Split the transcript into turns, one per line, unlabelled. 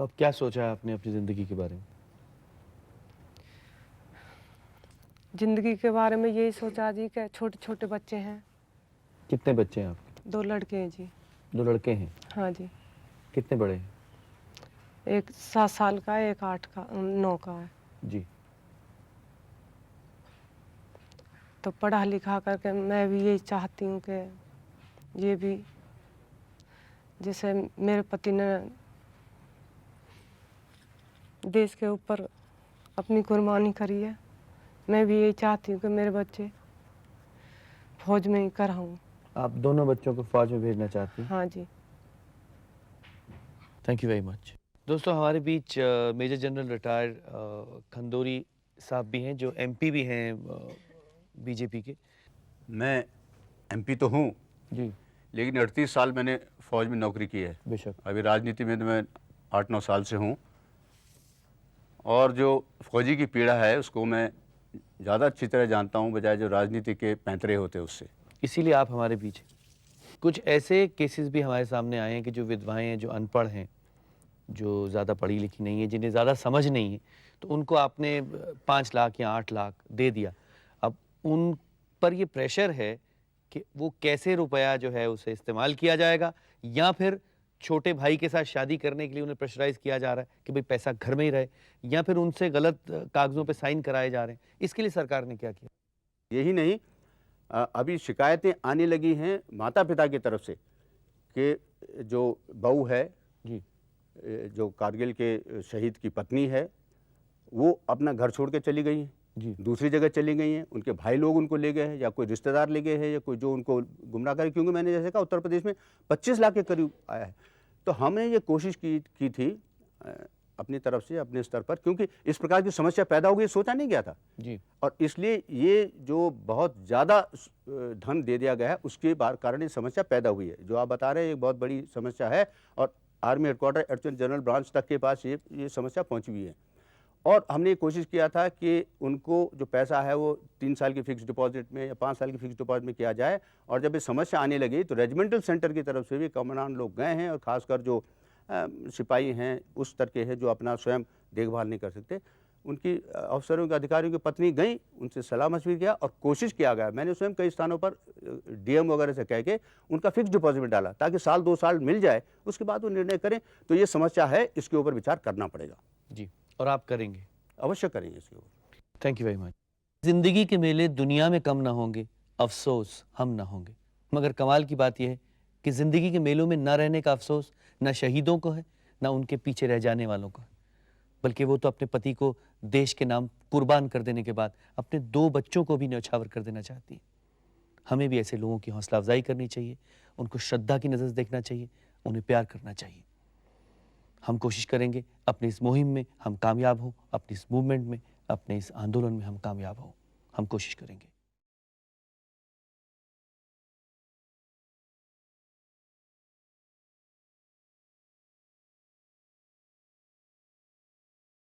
तो अब क्या सोचा है आपने अपनी ज़िंदगी के बारे में?
ज़िंदगी के बारे में यही सोचा जी कि छोटे-छोटे बच्चे हैं,
कितने बच्चे हैं आपके?
2 लड़के हैं जी।
2 लड़के हैं।
हाँ जी,
कितने बड़े हैं?
एक 7 साल का है, एक 8 का 9 का है।
जी।
तो पढ़ा-लिखा करके मैं भी यही चाहती हूँ कि ये भी जैसे मेरे पति ने देश के ऊपर अपनी कुर्बानी करी है, मैं भी यही चाहती हूँ कि मेरे बच्चे फ़ौज में ही कराऊँ।
आप दोनों बच्चों को फ़ौज में भेजना चाहती हैं?
हाँ जी।
Thank you very much. दोस्तों हमारे बीच मेजर जनरल रिटायर्ड खंदूरी साहब भी हैं जो एमपी भी हैं बीजेपी के।
मैं एमपी तो हूँ,
जी।
लेकिन 38 साल मैंने फ़ौज में नौकरी की है।
बेशक।
अभी राजनीति में तो मैं 8-9 साल से हूँ, और जो फ़ौजी की पीड़ा है उसको मैं ज़्यादा अच्छी तरह जानता हूँ बजाय जो राजनीति के पैंतरे होते उससे।
इसीलिए आप हमारे बीच हैं। कुछ ऐसे केसेस भी हमारे सामने आए हैं कि जो विधवाएं हैं, जो अनपढ़ हैं, जो ज़्यादा पढ़ी लिखी नहीं है, जिन्हें ज़्यादा समझ नहीं है, तो उनको आपने 5 लाख या 8 लाख दे दिया। अब उन पर ये प्रेशर है कि वो कैसे रुपया जो है उसे इस्तेमाल किया जाएगा, या फिर छोटे भाई के साथ शादी करने के लिए उन्हें प्रेशराइज़ किया जा रहा है कि भाई पैसा घर में ही रहे, या फिर उनसे गलत कागज़ों पे साइन कराए जा रहे हैं। इसके लिए सरकार ने क्या किया?
यही नहीं, अभी शिकायतें आने लगी हैं माता-पिता की तरफ से कि जो बहू है,
जी।
जो कारगिल के शहीद की पत्नी है, वो अपना घर छोड़ के चली गई हैं,
जी।
दूसरी जगह चली गई हैं, उनके भाई लोग उनको ले गए हैं या कोई रिश्तेदार ले गए हैं या कोई जो उनको गुमराह करे, क्योंकि मैंने जैसे कहा उत्तर प्रदेश में 25 लाख के करीब आया है। तो हमने ये कोशिश की थी अपनी तरफ से, अपने स्तर पर, क्योंकि इस प्रकार की समस्या पैदा हो गई सोचा नहीं गया था।
जी।
और इसलिए ये जो बहुत ज़्यादा धन दे दिया गया है उसके कारण ये समस्या पैदा हुई है। जो आप बता रहे हैं एक बहुत बड़ी समस्या है, और army headquarter additional general branch तक के पास ये समस्या पहुंची हुई है। और हमने ये कोशिश किया था कि उनको जो पैसा है वो 3 साल की फिक्स डिपॉजिट में या 5 साल की फिक्स डिपॉजिट में किया जाए। और जब ये समस्या आने लगी तो रेजिमेंटल सेंटर की तरफ से भी कमांडेंट लोग गए हैं, और ख़ासकर जो सिपाही हैं उस स्तर के हैं जो अपना स्वयं देखभाल नहीं कर सकते, उनकी अफसरों के अधिकारियों की पत्नी गई, उनसे सलाह मशविरा किया और कोशिश किया गया। मैंने स्वयं कई स्थानों पर डीएम वगैरह से कह के उनका फिक्स डिपॉजिट में डाला ताकि साल 2 साल मिल जाए, उसके बाद वो निर्णय करें। तो ये समस्या है, इसके ऊपर विचार करना पड़ेगा।
जी। और आप करेंगे?
अवश्य करेंगे इसके ऊपर।
Thank you very much. जिंदगी के मेले दुनिया में कम ना होंगे, अफसोस हम ना होंगे। मगर कमाल की बात यह है कि जिंदगी के मेलों में न रहने का अफसोस न शहीदों को है, न उनके पीछे रह जाने वालों को है, बल्कि वो तो अपने पति को देश के नाम कुर्बान कर देने के बाद अपने 2 बच्चों को भी न्यौछावर कर देना चाहती है। हमें भी ऐसे लोगों की हौसला अफजाई करनी चाहिए, उनको श्रद्धा की नज़र से देखना चाहिए, उन्हें प्यार करना चाहिए। हम कोशिश करेंगे अपनी इस मुहिम में हम कामयाब हों, अपनी इस मूवमेंट में, अपने इस आंदोलन में हम कामयाब हों। हम कोशिश करेंगे।